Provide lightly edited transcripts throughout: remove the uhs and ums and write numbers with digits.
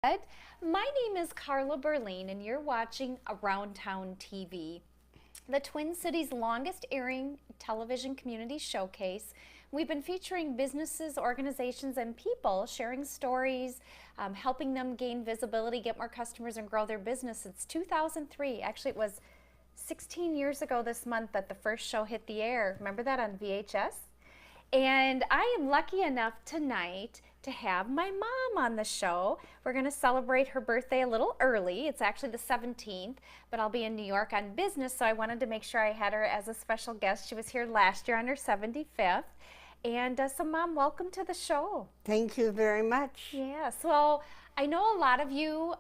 My name is Carla Berlin, and you're watching Around Town TV, the Twin Cities' longest airing television community showcase. We've been featuring businesses, organizations, and people sharing stories, helping them gain visibility, get more customers, and grow their business since 2003. Actually, it was 16 years ago this month that the first show hit the air. Remember that on VHS? And I am lucky enough tonight to have my mom on the show. We're going to celebrate her birthday a little early. It's actually the 17th, but I'll be in New York on business, so I wanted to make sure I had her as a special guest. She was here last year on her 75th. And so, Mom, welcome to the show. Thank you very much. Yes, well, I know a lot of you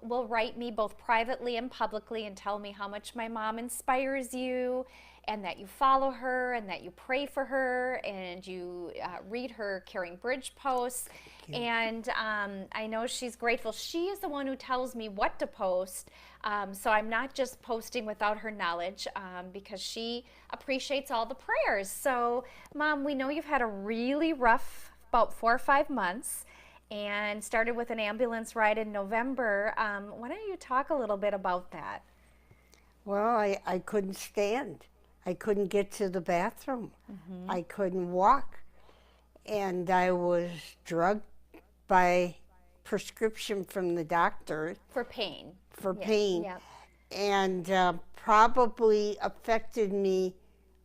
will write me both privately and publicly and tell me how much my mom inspires you, and that you follow her, and that you pray for her, and you read her Caring Bridge posts. And I know she's grateful. She is the one who tells me what to post, so I'm not just posting without her knowledge, because she appreciates all the prayers. So, Mom, we know you've had a really rough about 4 or 5 months, and started with an ambulance ride in November. Why don't you talk a little bit about that? Well, I couldn't stand. I couldn't get to the bathroom. I couldn't walk. And I was drugged by prescription from the doctor. For pain. For pain. Yeah. And probably affected me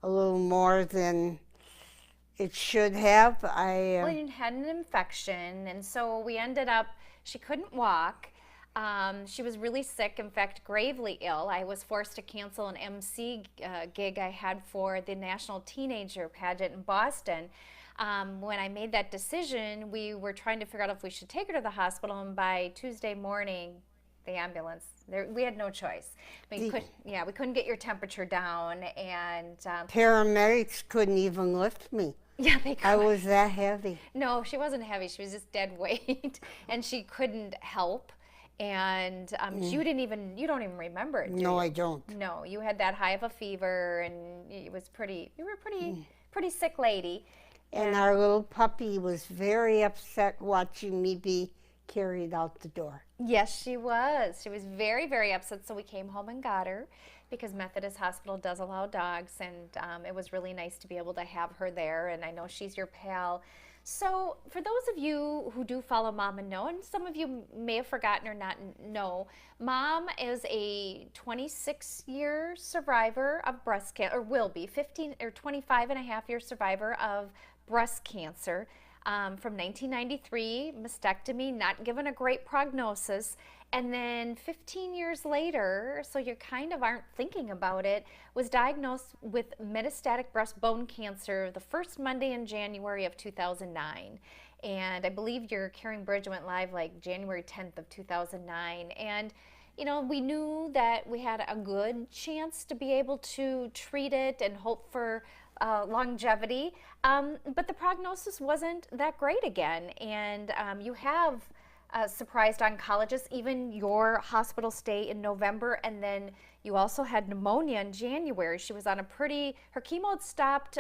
a little more than it should have. Well, you had an infection, and so we ended up, she couldn't walk. She was really sick, in fact, gravely ill. I was forced to cancel an MC gig I had for the National Teenager Pageant in Boston. When I made that decision, we were trying to figure out if we should take her to the hospital, and by Tuesday morning, the ambulance, we had no choice. We couldn't get your temperature down, and paramedics couldn't even lift me. Yeah, they could. I was that heavy. No, she wasn't heavy. She was just dead weight, and she couldn't help. And you don't even remember it, do No, you? I don't. No, you had that high of a fever, and you were a pretty sick lady. And our little puppy was very upset watching me be carried out the door. Yes, she was. She was very, very upset, so we came home and got her, because Methodist Hospital does allow dogs, and it was really nice to be able to have her there, and I know she's your pal. So for those of you who do follow Mom and know, and some of you may have forgotten or not know, Mom is a 26-year survivor of breast cancer, or will be 15 or 25-and-a-half-year survivor of breast cancer. From 1993, mastectomy, not given a great prognosis, and then 15 years later, so you kind of aren't thinking about it, was diagnosed with metastatic breast bone cancer the first Monday in January of 2009. And I believe your Caring Bridge went live like January 10th of 2009. And you know, we knew that we had a good chance to be able to treat it and hope for longevity, but the prognosis wasn't that great again, and you have surprised oncologists, even your hospital stay in November, and then you also had pneumonia in January. She was on her chemo had stopped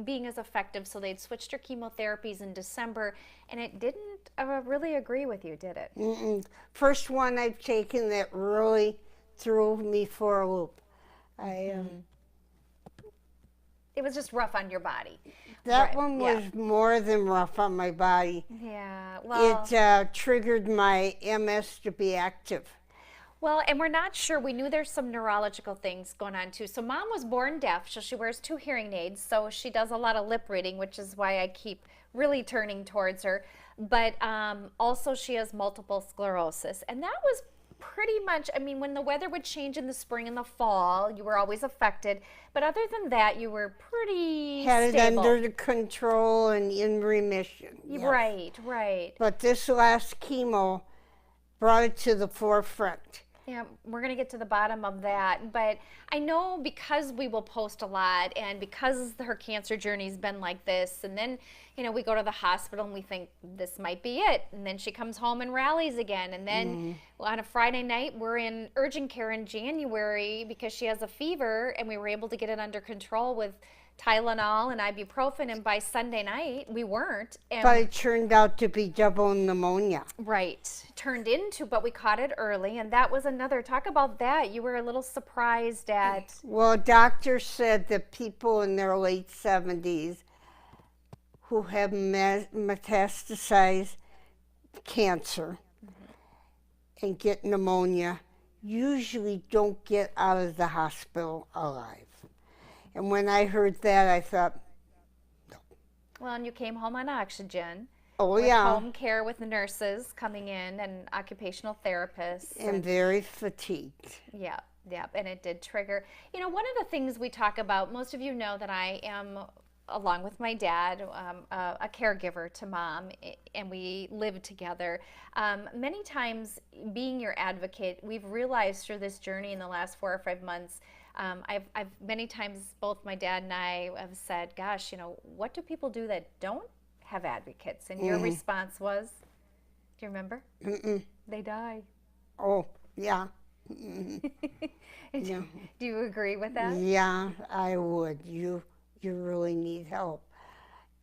being as effective, so they'd switched her chemotherapies in December, and it didn't really agree with you, did it? First one I've taken that really threw me for a loop. It was just rough on your body. That one was more than rough on my body. Yeah, well, it triggered my MS to be active. Well, and we're not sure. We knew there's some neurological things going on too. So Mom was born deaf, so she wears 2 hearing aids. So she does a lot of lip reading, which is why I keep really turning towards her. But also she has multiple sclerosis, and that was pretty much, I mean, when the weather would change in the spring and the fall, you were always affected. But other than that, you were pretty Had stable. it under control and in remission. Yes. Right, right. But this last chemo brought it to the forefront. Yeah, we're going to get to the bottom of that. But I know because we will post a lot, and because her cancer journey's been like this, and then, you know, we go to the hospital and we think this might be it. And then she comes home and rallies again. And then on a Friday night, we're in urgent care in January because she has a fever, and we were able to get it under control with Tylenol and ibuprofen, and by Sunday night we weren't. And But it turned out to be double pneumonia. right, turned into, but we caught it early, and that was another. Talk about that. You were a little surprised at. Well, doctors said that people in their late 70s who have metastasized cancer and get pneumonia usually don't get out of the hospital alive. And when I heard that, I thought, Well, and you came home on oxygen. oh With yeah, home care with the nurses coming in and occupational therapists. and very fatigued. Yeah, yeah, and it did trigger. You know, one of the things we talk about, most of you know that I am, along with my dad, a caregiver to Mom, and we live together. Many times, being your advocate, we've realized through this journey in the last 4 or 5 months, I've many times, both my dad and I have said, gosh, you know, what do people do that don't have advocates? And your response was, do you remember? They die. Oh, yeah. Do you agree with that? Yeah, I would. You really need help.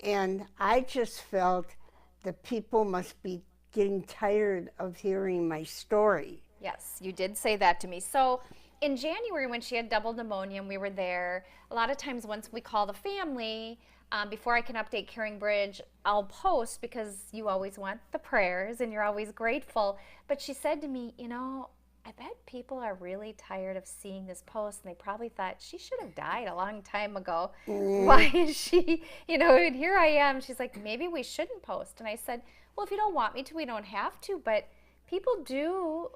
And I just felt that people must be getting tired of hearing my story. Yes, you did say that to me. So in January, when she had double pneumonia and we were there, a lot of times once we call the family, before I can update Caring Bridge, I'll post because you always want the prayers and you're always grateful. But she said to me, you know, I bet people are really tired of seeing this post, and they probably thought she should have died a long time ago. Why is she, you know, and here I am. She's like, maybe we shouldn't post. And I said, well, if you don't want me to, we don't have to. But people do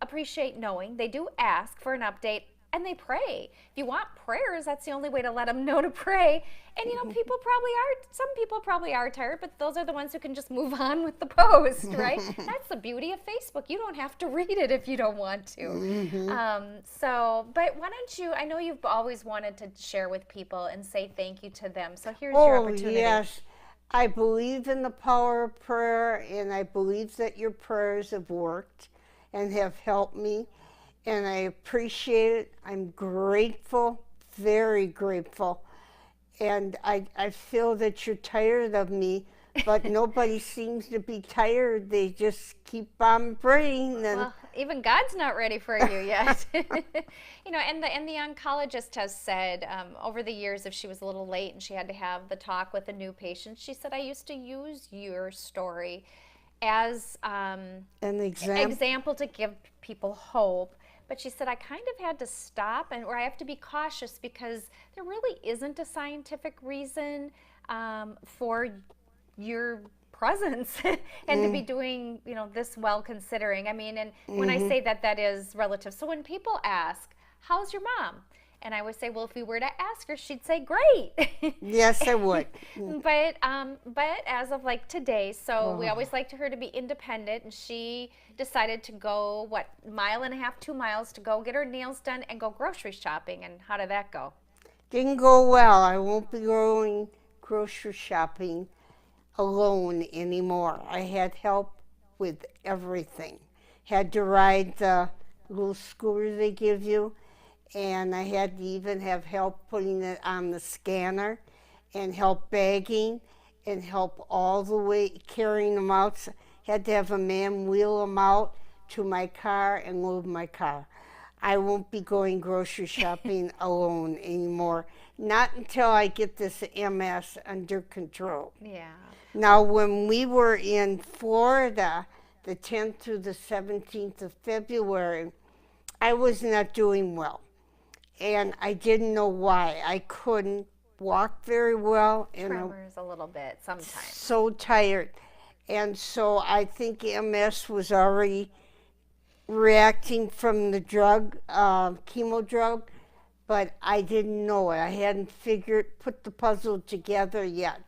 appreciate knowing. They do ask for an update, and they pray. If you want prayers, that's the only way to let them know to pray. And you know, some people probably are tired, but those are the ones who can just move on with the post, right? That's the beauty of Facebook. You don't have to read it if you don't want to. But why don't you, I know you've always wanted to share with people and say thank you to them. So here's your opportunity. Yes. I believe in the power of prayer, and I believe that your prayers have worked and have helped me. And I appreciate it. I'm grateful, very grateful. And I feel that you're tired of me, but nobody seems to be tired. They just keep on praying. And well, even God's not ready for you yet. You know, and the oncologist has said over the years, if she was a little late and she had to have the talk with a new patient, she said, I used to use your story as an example to give people hope. But she said, I kind of had to stop, or I have to be cautious because there really isn't a scientific reason for your presence and to be doing, you know, this well considering. I mean, and when I say that, that is relative. So when people ask, how's your mom? And I would say, well, if we were to ask her, she'd say, great. Yes, I would. But as of like today, so we always like her to be independent, and she decided to go, 1.5 miles, 2 miles to go get her nails done and go grocery shopping. And how did that go? Didn't go well. I won't be going grocery shopping alone anymore. I had help with everything. Had to ride the little scooter they give you, and I had to even have help putting it on the scanner and help bagging and help all the way carrying them out. Had to have a man wheel them out to my car and load my car. I won't be going grocery shopping alone anymore. Not until I get this MS under control. Yeah. Now, when we were in Florida, the 10th through the 17th of February, I was not doing well. And I didn't know why. I couldn't walk very well. And Tremors a little bit sometimes. So tired. And so I think MS was already reacting from the drug, chemo drug, but I didn't know it. I hadn't put the puzzle together yet.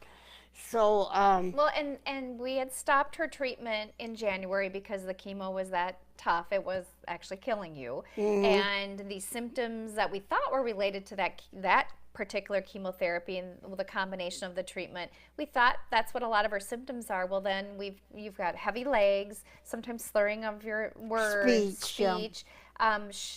So, well, and we had stopped her treatment in January because the chemo was that tough. It was actually killing you. And the symptoms that we thought were related to that particular chemotherapy and the combination of the treatment, we thought that's what a lot of her symptoms are. Well, then you've got heavy legs, sometimes slurring of your words, speech,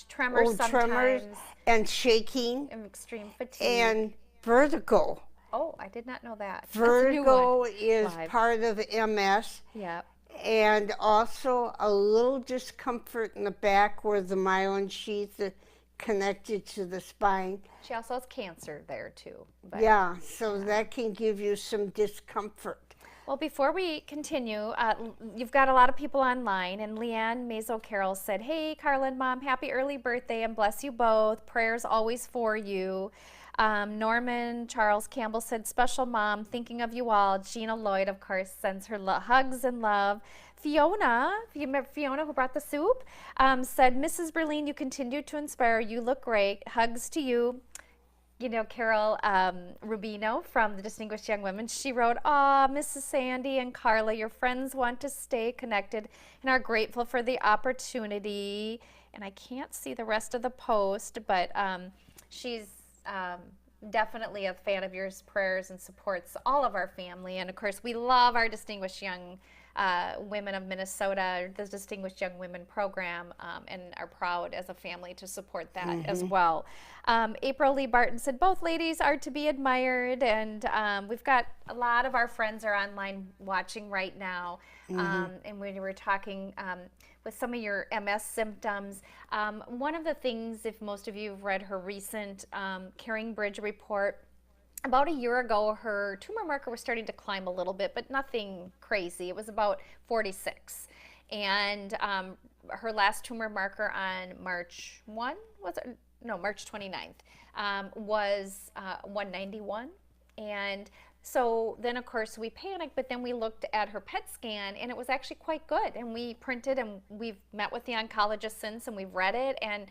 tremors sometimes, tremors and shaking, and extreme fatigue. And vertigo. Oh, I did not know that. That's a new one. Vertigo is Live. part of MS, Yep. and also a little discomfort in the back where the myelin sheath is connected to the spine. She also has cancer there too. But, Yeah, so that can give you some discomfort. Well, before we continue, you've got a lot of people online, and Leanne Mazo Carroll said, "Hey, Carla and Mom, happy early birthday, and bless you both. Prayers always for you." Norman Charles Campbell said, "Special Mom, thinking of you all." Gina Lloyd, of course, sends her hugs and love. Fiona, you remember Fiona who brought the soup, said, "Mrs. Berlin, you continue to inspire. You look great. Hugs to you." You know, Carol Rubino from the Distinguished Young Women, she wrote, "Aw, Mrs. Sandy and Carla, your friends want to stay connected and are grateful for the opportunity." And I can't see the rest of the post, but she's definitely a fan of yours, prayers, and supports all of our family. And of course, we love our Distinguished Young Women of Minnesota, the Distinguished Young Women program, and are proud as a family to support that as well. April Lee Barton said, "Both ladies are to be admired," and we've got a lot of our friends are online watching right now. And when we were talking with some of your MS symptoms, one of the things, if most of you have read her recent Caring Bridge report, about a year ago, her tumor marker was starting to climb a little bit, but nothing crazy. It was about 46. And her last tumor marker on March 1, was it? No, March 29th, was 191. And so then, of course, we panicked, but then we looked at her PET scan, and it was actually quite good. And we printed, and we've met with the oncologist since, and we've read it. And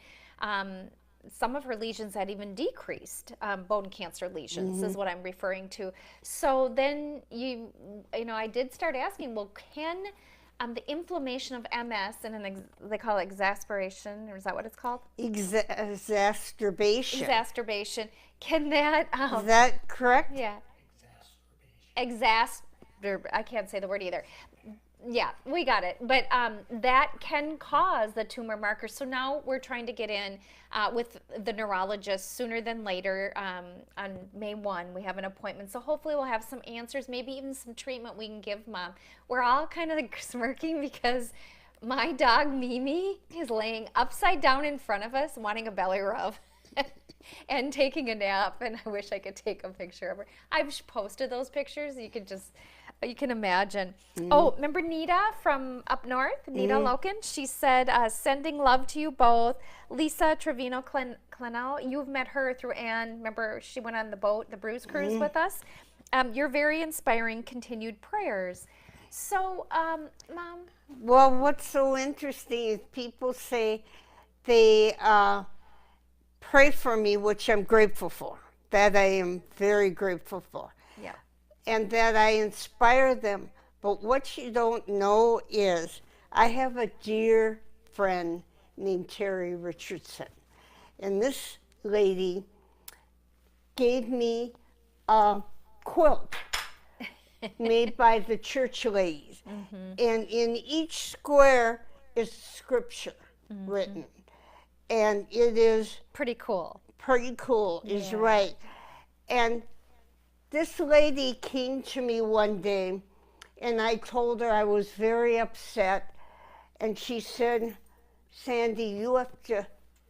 some of her lesions had even decreased, bone cancer lesions is what I'm referring to. So then I did start asking, well, can the inflammation of MS and they call it exacerbation, or is that what it's called? Exacerbation. Exacerbation. Can that? Is that correct? Yeah. I can't say the word either. Yeah, we got it. But that can cause the tumor marker. So now we're trying to get in with the neurologist sooner than later. On May 1, we have an appointment. So hopefully we'll have some answers, maybe even some treatment we can give Mom. We're all kind of like smirking because my dog Mimi is laying upside down in front of us wanting a belly rub. And taking a nap, and I wish I could take a picture of her. I've posted those pictures. You can imagine. Oh, remember Nita from up north? Nita Loken? She said, "Sending love to you both." Lisa Trevino Clenell, you've met her through Anne. Remember, she went on the boat, the Bruise Cruise with us. You're very inspiring. Continued prayers. So, Mom? Well, what's so interesting is people say they pray for me, which I'm grateful for. That I am very grateful for. Yeah. And that I inspire them. But what you don't know is I have a dear friend named Terry Richardson. And this lady gave me a quilt made by the church ladies. And in each square is scripture written. And it is pretty cool. Pretty cool is right. And this lady came to me one day, and I told her I was very upset. And she said, "Sandy, you have to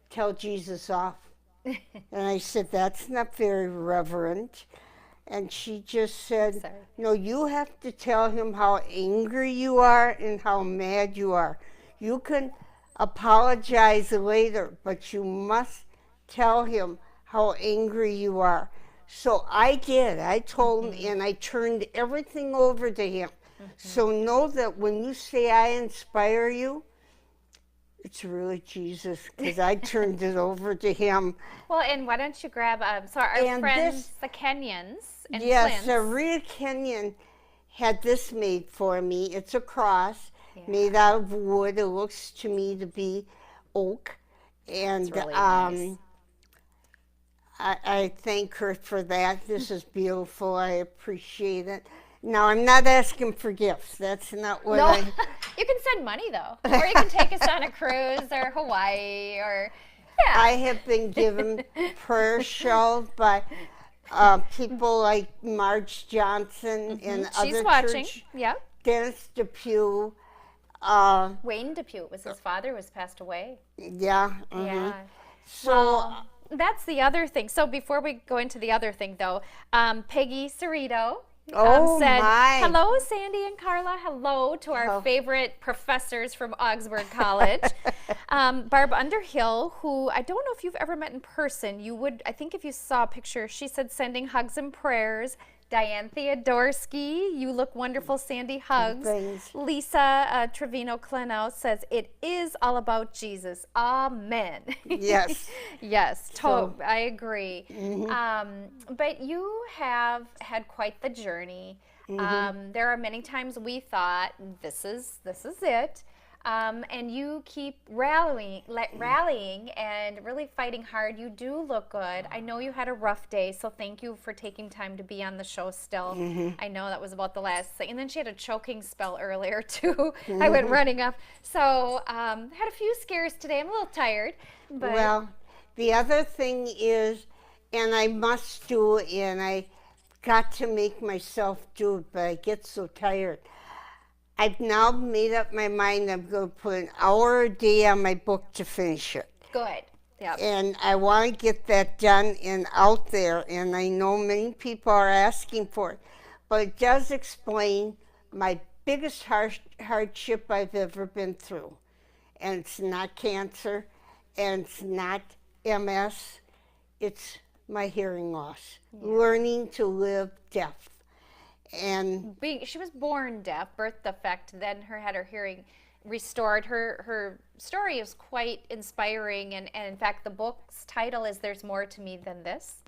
tell Jesus off." And I said, "That's not very reverent." And she just said, "No, you have to tell him how angry you are and how mad you are. You can apologize later, but you must tell him how angry you are." So I did. I told him, and I turned everything over to him. So know that when you say I inspire you, it's really Jesus, because I turned it over to him. Well, and why don't you grab, so our friends, the Kenyans and yes, Flint's. Rita Kenyon had this made for me. It's a cross. Made out of wood. It looks to me to be oak. And really nice. I thank her for that. This is beautiful. I appreciate it. Now, I'm not asking for gifts. That's not what I... You can send money, though. Or you can take us on a cruise or Hawaii or... Yeah. I have been given prayer shawls by people like Marge Johnson and She's other watching. church, Yep. Dennis Depew. Wayne Depew was his father, was passed away. Yeah. Yeah. So Well, that's the other thing. So before we go into the other thing, though, Peggy Cerrito said, my. hello, Sandy and Carla. Hello to our favorite professors from Augsburg College. Barb Underhill, who I don't know if you've ever met in person. You would, I think if you saw a picture, she said sending hugs and prayers. Diane Theodorsky, you look wonderful, Sandy, hugs. Thanks. Lisa Trevino Clenow says, it is all about Jesus. Amen. Yes. Yes, So- I agree. But you have had quite the journey. There are many times we thought, this is it. And you keep rallying and really fighting hard. You do look good. I know you had a rough day, so thank you for taking time to be on the show still. I know that was about the last thing. And then she had a choking spell earlier, too. I went running up. So had a few scares today. I'm a little tired. But Well, the other thing is, and I must do it, and I got to make myself do it, but I get so tired. I've now made up my mind I'm going to put an hour a day on my book to finish it. good. Yeah. And I want to get that done and out there, and I know many people are asking for it. But it does explain my biggest hardship I've ever been through. And it's not cancer, and it's not MS, it's my hearing loss. Learning to live deaf. And She was born deaf, birth defect, then had her hearing restored. Her story is quite inspiring, and in fact the book's title is There's More to Me Than This.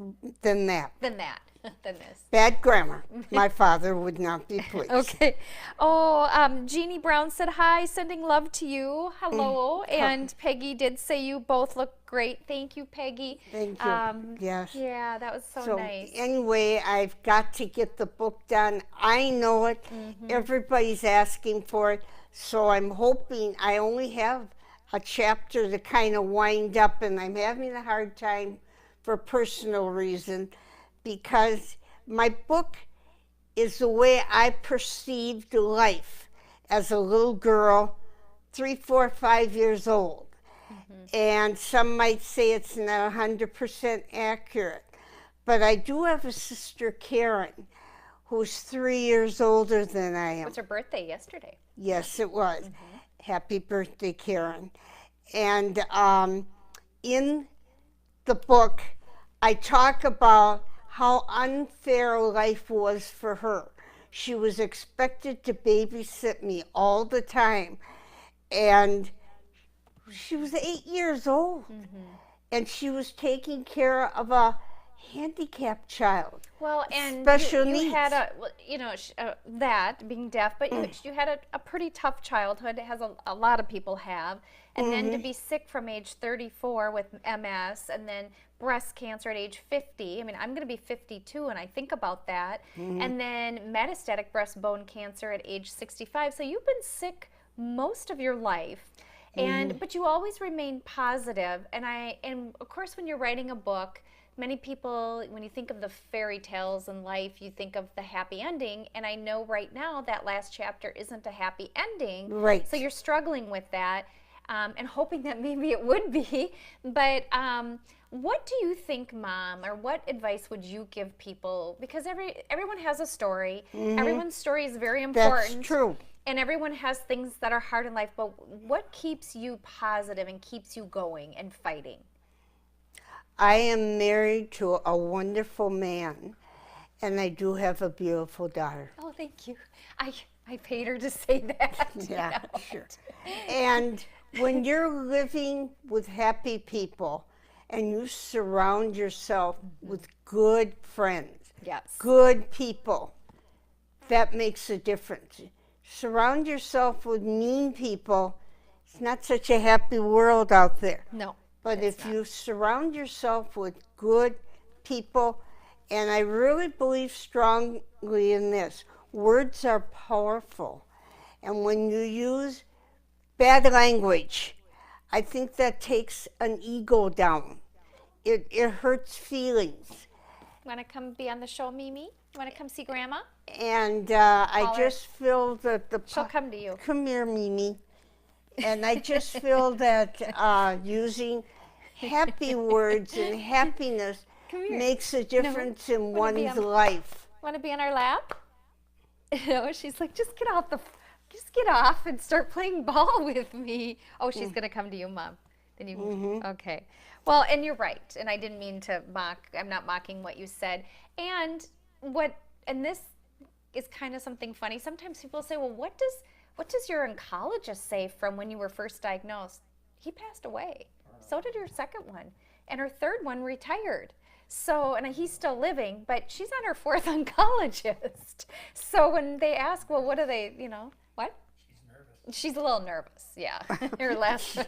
then that. Than this. Bad grammar. My father would not be pleased. Okay. Oh, Jeannie Brown said hi, sending love to you. Hello. And Peggy did say you both look great. Thank you, Peggy. Thank you. Yes. Yeah, that was so nice. Anyway, I've got to get the book done. I know it. Everybody's asking for it. So I'm hoping I only have a chapter to kind of wind up, and I'm having a hard time for personal reason because my book is the way I perceived life as a little girl, 3, 4, 5 years old. And some might say it's not 100% accurate. But I do have a sister, Karen, who's 3 years older than I am. It was her birthday yesterday. Yes, it was. Happy birthday, Karen. And in the book, I talk about how unfair life was for her. She was expected to babysit me all the time. And she was 8 years old. And she was taking care of a handicapped child. Well, and Special you needs. had that being deaf, but you had a pretty tough childhood, as a lot of people have. And then to be sick from age 34 with MS, and then breast cancer at age 50. I mean, I'm going to be 52, and I think about that. And then metastatic breast bone cancer at age 65. So you've been sick most of your life. And but you always remain positive. And of course, when you're writing a book, many people, when you think of the fairy tales in life, you think of the happy ending. And I know right now that last chapter isn't a happy ending. Right. So you're struggling with that and hoping that maybe it would be. But what do you think, Mom, or what advice would you give people? Because everyone has a story. Everyone's story is very important. That's true. And everyone has things that are hard in life. But what keeps you positive and keeps you going and fighting? I am married to a wonderful man, and I do have a beautiful daughter. Oh, thank you. I paid her to say that. Yeah, sure. And when you're living with happy people and you surround yourself with good friends, Yes. good people, that makes a difference. Surround yourself with mean people, it's not such a happy world out there. No. But if you surround yourself with good people, and I really believe strongly in this, words are powerful. And when you use bad language, I think that takes an ego down. It hurts feelings. Want to come be on the show, Mimi? Want to come see Grandma? And I Call her. just feel that She'll come to you. Come here, Mimi. And I just feel that using happy words and happiness Come here. makes a difference in Wanna be one's on- life. Want to be on our lap? No, she's like, just get off and start playing ball with me. Oh, she's gonna come to you, Mom. Then you, okay. Well, and you're right. And I didn't mean to mock. I'm not mocking what you said. And this is kind of something funny. Sometimes people say, well, what does your oncologist say from when you were first diagnosed? He passed away. So did her second one, and her third one retired. So, and he's still living, but she's on her fourth oncologist. So when they ask, well, what are they, what? She's nervous. She's a little nervous, yeah. Her last.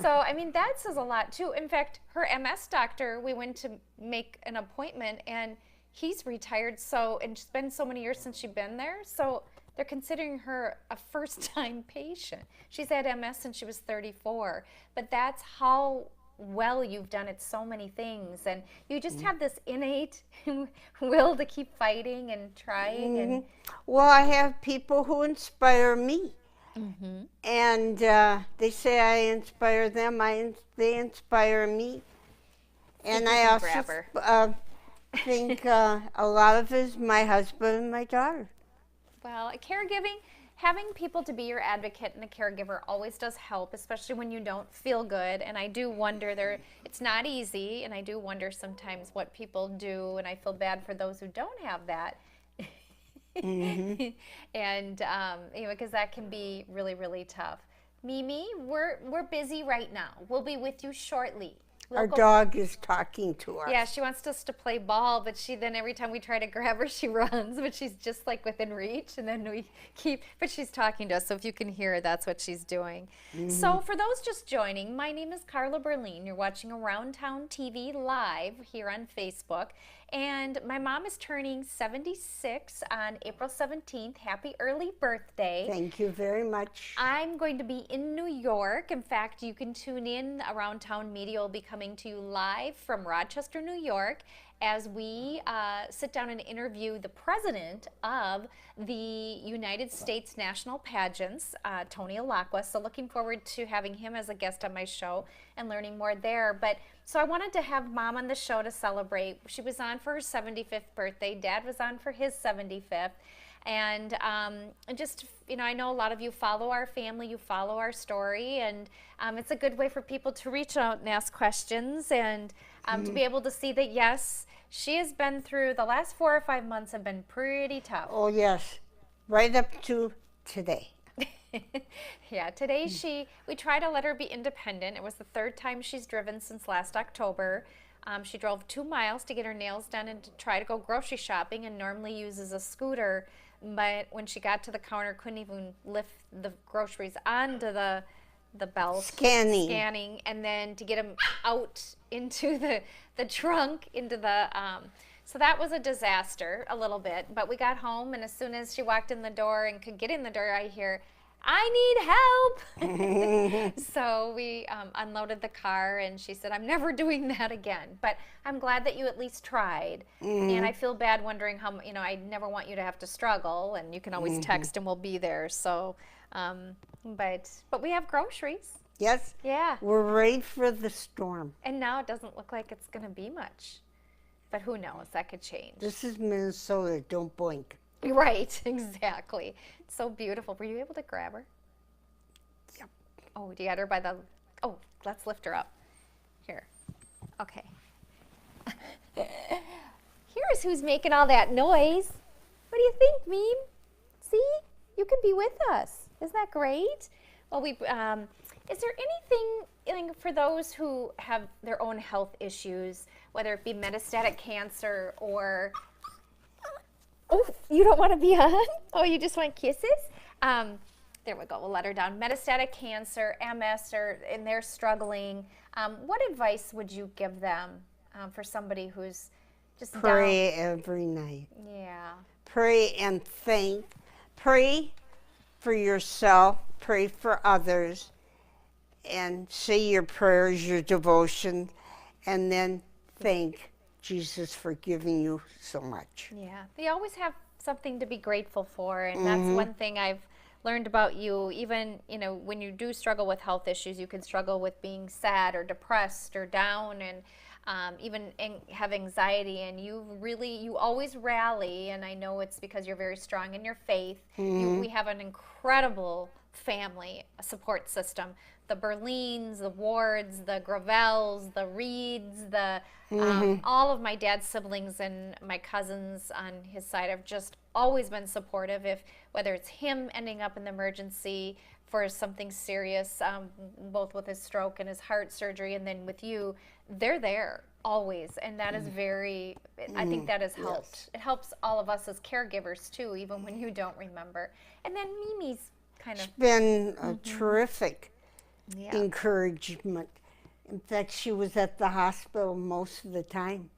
So, I mean, that says a lot too. In fact, her MS doctor, we went to make an appointment, and he's retired. So, and it's been so many years since she's been there. So they're considering her a first-time patient. She's had MS since she was 34. But that's how well you've done at so many things, and you just have this innate will to keep fighting and trying. And Well, I have people who inspire me. And they say I inspire them, they inspire me. And you I can also grab her. think a lot of it is my husband and my daughter. Well, caregiving, having people to be your advocate and a caregiver always does help, especially when you don't feel good. And I do wonder it's not easy, and I do wonder sometimes what people do, and I feel bad for those who don't have that. And because that can be really, really tough. Mimi, we're busy right now. We'll be with you shortly. Our dog is talking to us. Yeah, she wants us to play ball, but then every time we try to grab her, she runs, but she's just like within reach, and then but she's talking to us, so if you can hear her, that's what she's doing. So for those just joining, my name is Carla Berlin. You're watching Around Town TV live here on Facebook, and my mom is turning 76 on April 17th. Happy early birthday. Thank you very much. I'm going to be in New York. In fact, you can tune in. Around Town Media will be coming to you live from Rochester, New York, as we sit down and interview the president of the United States National Pageants, Tony Alacqua. So looking forward to having him as a guest on my show and learning more there. So I wanted to have Mom on the show to celebrate. She was on for her 75th birthday. Dad was on for his 75th. And I know a lot of you follow our family, you follow our story, and it's a good way for people to reach out and ask questions, and to be able to see that, yes, she has been through, the last 4 or 5 months have been pretty tough. Oh, yes. Right up to today. Yeah, today we try to let her be independent. It was the third time she's driven since last October. She drove 2 miles to get her nails done and to try to go grocery shopping, and normally uses a scooter. But when she got to the counter, couldn't even lift the groceries onto the belt. Scanning, and then to get them out into the trunk, into the, so that was a disaster a little bit. But we got home, and as soon as she walked in the door and could get in the door, I hear, I need help. So we unloaded the car, and she said, I'm never doing that again. But I'm glad that you at least tried. And I feel bad wondering how, I never want you to have to struggle, and you can always text and we'll be there. So, but we have groceries. Yes? Yeah. We're ready for the storm. And now it doesn't look like it's going to be much. But who knows? That could change. This is Minnesota. Don't boink. Right, exactly. It's so beautiful. Were you able to grab her? Yep. Oh, do you got her by the... Oh, let's lift her up. Here. Okay. Here's who's making all that noise. What do you think, Meme? See? You can be with us. Isn't that great? Well, is there anything for those who have their own health issues, whether it be metastatic cancer or... Oh, you don't want to be on? Oh, you just want kisses? There we go. We'll let her down. Metastatic cancer, MS, and they're struggling. What advice would you give them for somebody who's just Pray down? every night. Yeah. Pray and think. Pray for yourself. Pray for others. And say your prayers, your devotion, and then thank Jesus for giving you so much. Yeah, they always have something to be grateful for, and that's one thing I've learned about you. Even, when you do struggle with health issues, you can struggle with being sad or depressed or down, and even have anxiety, and you always rally, and I know it's because you're very strong in your faith. We have an incredible family support system. The Berlines, the Wards, the Gravels, the Reeds, all of my dad's siblings and my cousins on his side have just always been supportive. Whether it's him ending up in the emergency for something serious, both with his stroke and his heart surgery, and then with you, they're there always, and that is very. I think that has helped. Yes. It helps all of us as caregivers too, even when you don't remember. And then Mimi's kind of. It's been a terrific Yeah. encouragement. In fact, she was at the hospital most of the time.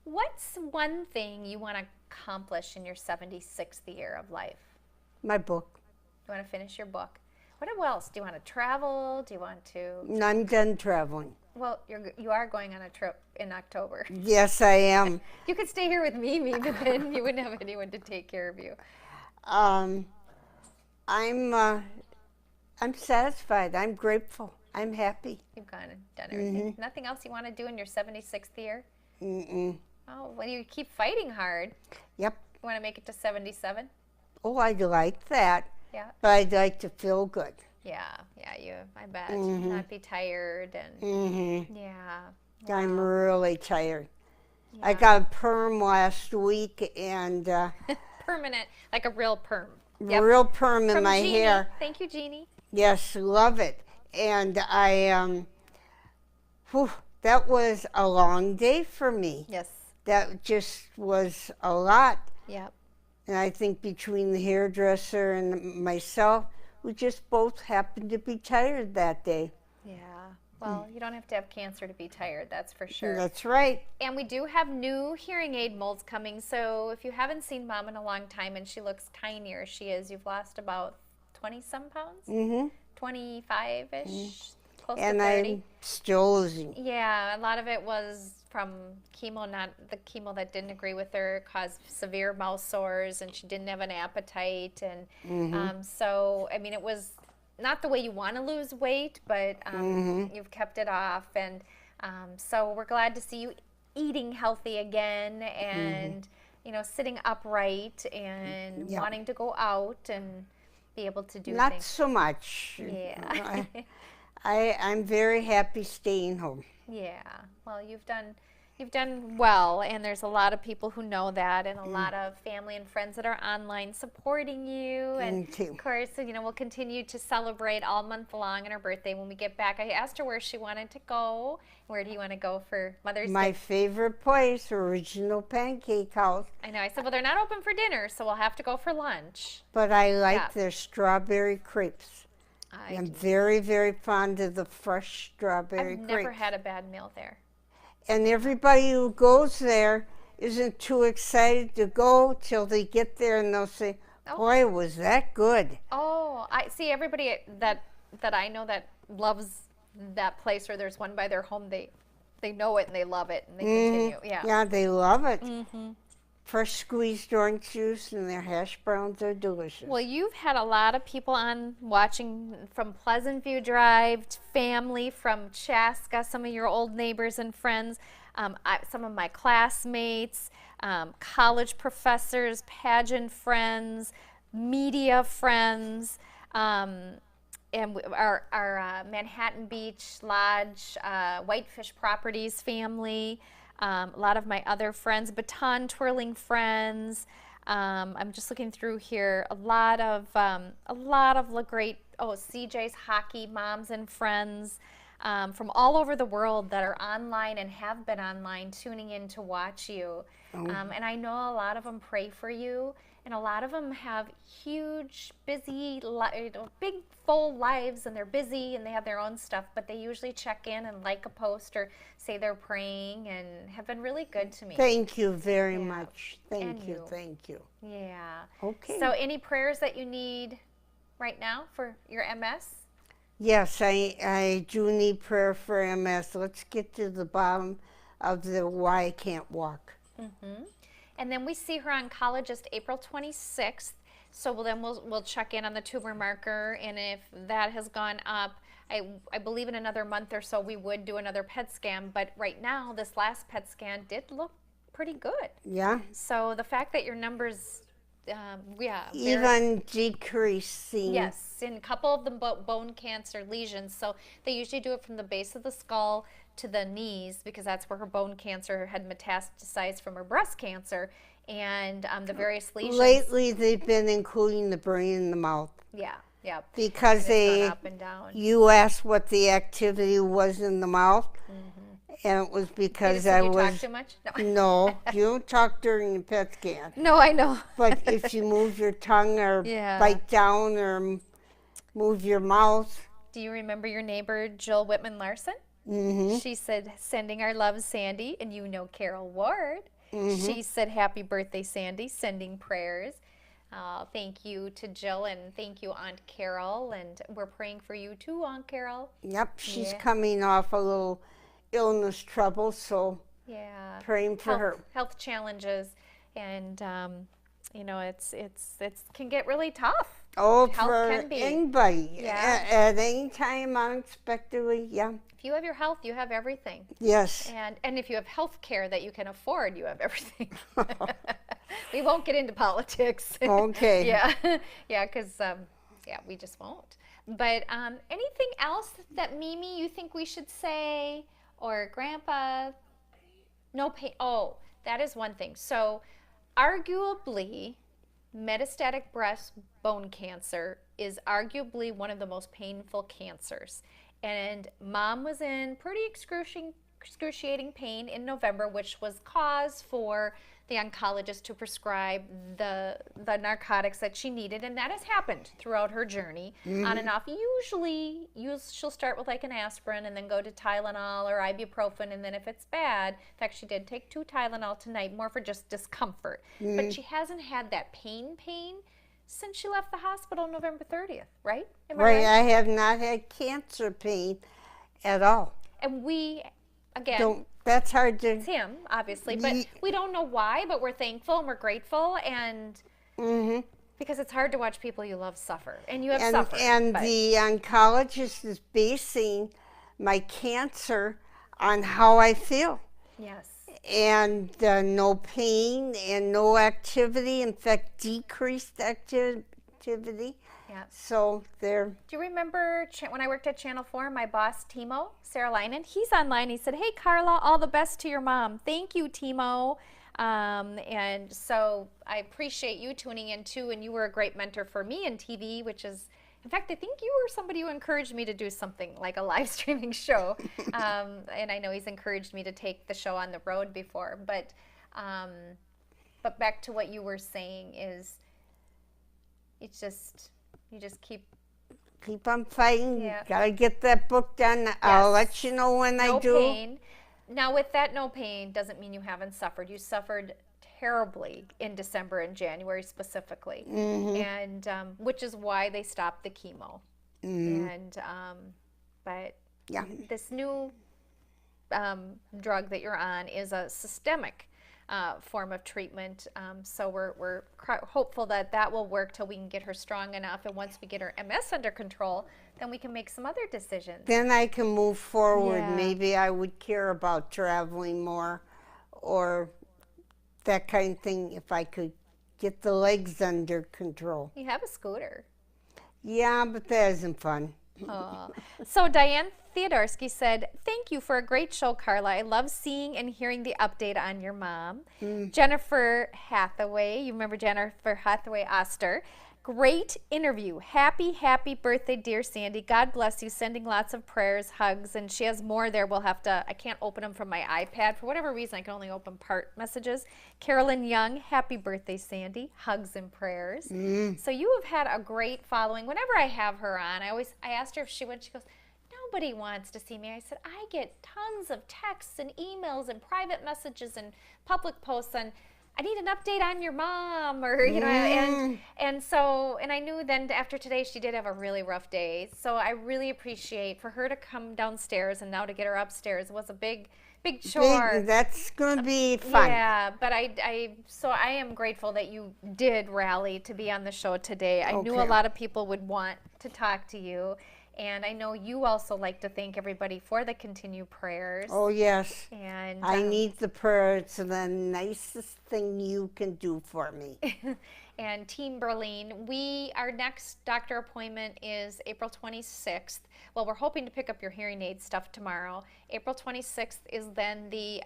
What's one thing you want to accomplish in your 76th year of life? My book. You want to finish your book. What else? Do you want to travel? Do you want to? I'm done traveling. Well, you are going on a trip in October. Yes, I am. You could stay here with Mimi, but then you wouldn't have anyone to take care of you. I'm satisfied. I'm grateful. I'm happy. You've gone and done everything. Nothing else you want to do in your 76th year? Mm-mm. Oh, well, you keep fighting hard. Yep. You want to make it to 77? Oh, I'd like that. Yeah. But I'd like to feel good. Yeah, I bet. Not be tired and Mm-hmm. yeah. I'm really tired. Yeah. I got a perm last week and Permanent, like a real perm. real perm in From my Jeannie. hair. Thank you, Jeannie. Yes, love it. And that was a long day for me. Yes. That just was a lot. Yep. And I think between the hairdresser and myself, we just both happened to be tired that day. Yeah. Well, you don't have to have cancer to be tired, that's for sure. That's right. And we do have new hearing aid molds coming. So if you haven't seen Mom in a long time and she looks tinier, you've lost about 20 some pounds? Mm-hmm. 25-ish, close And to 30. I'm still losing. Yeah, a lot of it was from chemo. Not the chemo that didn't agree with her caused severe mouth sores, and she didn't have an appetite. And so, I mean, it was not the way you want to lose weight, but you've kept it off. And so we're glad to see you eating healthy again, and sitting upright and Yeah. wanting to go out and be able to do Not things. so much. Yeah. I'm very happy staying home. Yeah. Well, you've done well, and there's a lot of people who know that, and a lot of family and friends that are online supporting you. And Thank you. of course, we'll continue to celebrate all month long on her birthday when we get back. I asked her where she wanted to go. Where do you want to go for Mother's My Day? favorite place, Original Pancake House. I know. I said, well, they're not open for dinner, so we'll have to go for lunch. But I like Yeah. their strawberry crepes. I'm very, very fond of the fresh strawberry I've crepes. never had a bad meal there. And everybody who goes there isn't too excited to go till they get there and they'll say, boy, was that good. Oh, I see. Everybody that I know that loves that place, or there's one by their home, they know it and they love it and they continue. Yeah. Yeah, they love it. Fresh squeezed orange juice and their hash browns are delicious. Well, you've had a lot of people on watching from Pleasant View Drive, family from Chaska, some of your old neighbors and friends, some of my classmates, college professors, pageant friends, media friends, and our Manhattan Beach Lodge, Whitefish Properties family. A lot of my other friends, baton twirling friends. I'm just looking through here. A lot of great CJ's hockey moms and friends from all over the world that are online and have been online tuning in to watch you. And I know a lot of them pray for you, and a lot of them have huge, busy, big, full lives, and they're busy and they have their own stuff, but they usually check in and like a post or say they're praying and have been really good to me. Thank you very much. And Thank you. Yeah. Okay. So any prayers that you need right now for your MS? Yes, I do need prayer for MS. Let's get to the bottom of the why I can't walk. And then we see her oncologist April 26th. So we'll check in on the tumor marker, and if that has gone up, I believe in another month or so we would do another PET scan. But right now, this last PET scan did look pretty good. Yeah. So the fact that your numbers, Even decreasing. yes, in a couple of the bone cancer lesions. So they usually do it from the base of the skull to the knees because that's where her bone cancer had metastasized from her breast cancer, and the various lesions. Lately, they've been including the brain and the mouth. Yeah, yeah. Because It's gone up and down. you asked what the activity was in the mouth, and it was because Did I you was. talk too much? No. No, you don't talk during the PET scan. No, I know. But if you move your tongue or Yeah. bite down or move your mouth. Do you remember your neighbor Jill Whitman Larson? Mm-hmm. She said, "Sending our love, Sandy," and you know Carol Ward. Mm-hmm. She said, "Happy birthday, Sandy, sending prayers." Thank you to Jill, and thank you, Aunt Carol, and we're praying for you too, Aunt Carol. Yep, she's Yeah. coming off a little illness trouble, so Yeah. praying for her. Health challenges, and it's can get really tough. Oh, Health for can be. anybody. Yeah. At any time, unexpectedly, yeah. If you have your health, you have everything. Yes. And if you have health care that you can afford, you have everything. We won't get into politics. Okay. Yeah, yeah, because we just won't. But anything else that Mimi you think we should say, or Grandpa? No pain. Oh, that is one thing. So, arguably, metastatic breast bone cancer is arguably one of the most painful cancers. And Mom was in pretty excruciating pain in November, which was cause for the oncologist to prescribe the narcotics that she needed, and that has happened throughout her journey, on and off. Usually, she'll start with like an aspirin and then go to Tylenol or ibuprofen, and then if it's bad, in fact, she did take 2 Tylenol tonight, more for just discomfort. But she hasn't had that pain since she left the hospital November 30th, right? Am I Right, I have not had cancer pain at all. And we, again, That's hard to. it's him, obviously, but Ye- we don't know why, but we're thankful and we're grateful, and because it's hard to watch people you love suffer, and you have suffered. And but- the oncologist is basing my cancer on how I feel. yes. And no pain and no activity, in fact, decreased activity. Yeah. So there. Do you remember when I worked at Channel 4, my boss, Timo, Sarah Linen, he's online. He said, "Hey, Carla, all the best to your mom." Thank you, Timo. And so I appreciate you tuning in too, and you were a great mentor for me in TV, which is, in fact, I think you were somebody who encouraged me to do something like a live streaming show. And I know he's encouraged me to take the show on the road before. But back to what you were saying is, it's just, you just keep Keep on fighting. Yeah. Gotta get that book done. I'll let you know when I no do. pain. Now, with that no pain doesn't mean you haven't suffered. You suffered terribly in December and January specifically, and which is why they stopped the chemo. And but Yeah. this new drug that you're on is a systemic form of treatment. So we're hopeful that that will work till we can get her strong enough. And once we get her MS under control, then we can make some other decisions. Then I can move forward. Yeah. Maybe I would care about traveling more or that kind of thing if I could get the legs under control. You have a scooter. Yeah, but that isn't fun. Oh. So Diane Theodorsky said, "Thank you for a great show, Carla. I love seeing and hearing the update on your mom." Jennifer Hathaway, you remember Jennifer Hathaway Oster. "Great interview. Happy birthday, dear Sandy. God bless you. Sending lots of prayers, hugs." And she has more there. I can't open them from my iPad. For whatever reason, I can only open part messages. Carolyn Young, "Happy birthday, Sandy. Hugs and prayers." So you have had a great following. Whenever I have her on, I asked her if she would. She goes, "Nobody wants to see me." I said, "I get tons of texts and emails and private messages and public posts, and I need an update on your mom, or you know, and I knew then after today she did have a really rough day. So I really appreciate for her to come downstairs and now to get her upstairs was a big chore. That's going to be fun. Yeah, but so I am grateful that you did rally to be on the show today. I knew a Okay. lot of people would want to talk to you. And I know you also like to thank everybody for the continued prayers. Oh, yes. And I need the prayer. It's the nicest thing you can do for me. and Team Berlin, our next doctor appointment is April 26th. Well, we're hoping to pick up your hearing aid stuff tomorrow. April 26th is then the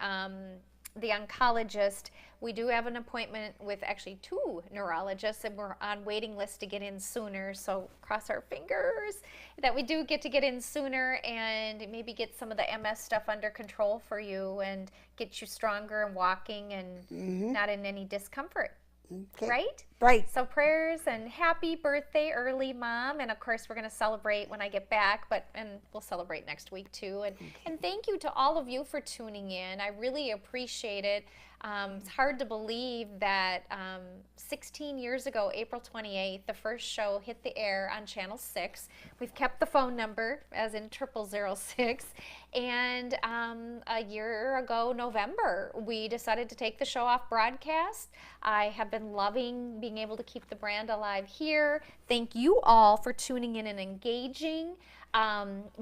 oncologist. We do have an appointment with actually 2 neurologists, and we're on waiting list to get in sooner. So cross our fingers that we do get to get in sooner and maybe get some of the MS stuff under control for you and get you stronger and walking and not in any discomfort. Okay. Right? Right. So prayers and happy birthday early, Mom. And of course, we're going to celebrate when I get back, and we'll celebrate next week too. And thank you to all of you for tuning in. I really appreciate it. It's hard to believe that 16 years ago, April 28th, the first show hit the air on Channel 6. We've kept the phone number as in 0006. And a year ago, November, we decided to take the show off broadcast. I have been loving being able to keep the brand alive here. Thank you all for tuning in and engaging.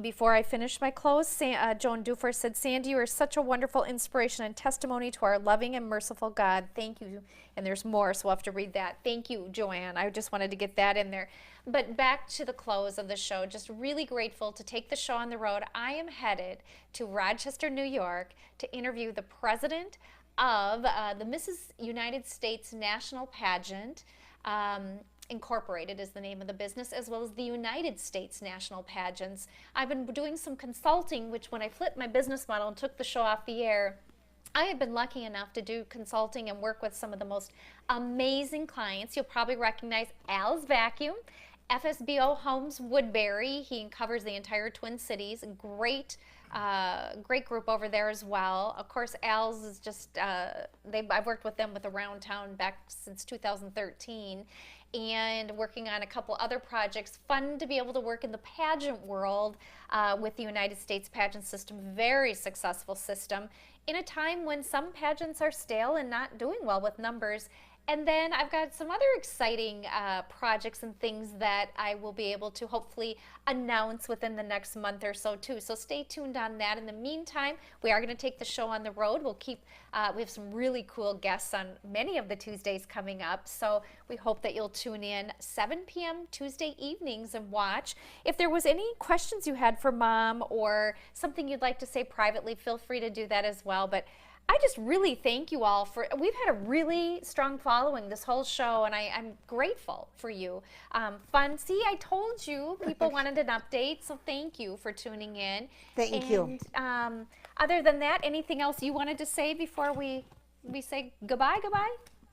Before I finish my close, Joan Dufour said, Sandy, you are such a wonderful inspiration and testimony to our loving and merciful God. Thank you. And there's more, so we'll have to read that. Thank you, Joanne. I just wanted to get that in there. But back to the close of the show, just really grateful to take the show on the road. I am headed to Rochester, New York to interview the president of the Mrs. United States National Pageant. Incorporated is the name of the business, as well as the United States National Pageants. I've been doing some consulting, which when I flipped my business model and took the show off the air, I have been lucky enough to do consulting and work with some of the most amazing clients. You'll probably recognize Al's Vacuum, FSBO Homes Woodbury. He covers the entire Twin Cities. Great group over there as well. Of course, Al's is just, I've worked with them with Around Town back since 2013 and working on a couple other projects. Fun to be able to work in the pageant world with the United States pageant system. Very successful system in a time when some pageants are stale and not doing well with numbers. And then I've got some other exciting projects and things that I will be able to hopefully announce within the next month or so too. So stay tuned on that. In the meantime, we are going to take the show on the road. We have some really cool guests on many of the Tuesdays coming up. So we hope that you'll tune in 7 p.m. Tuesday evenings and watch. If there was any questions you had for Mom or something you'd like to say privately, feel free to do that as well. But I just really thank you all we've had a really strong following this whole show, and I'm grateful for you. Fun. See, I told you people wanted an update, so thank you for tuning in. Thank you. Other than that, anything else you wanted to say before we say goodbye?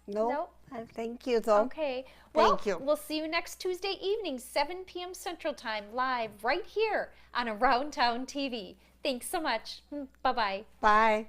No. Thank you, though. Okay. Well, Thank you. We'll see you next Tuesday evening, 7 p.m. Central Time, live right here on Around Town TV. Thanks so much. Bye-bye. Bye.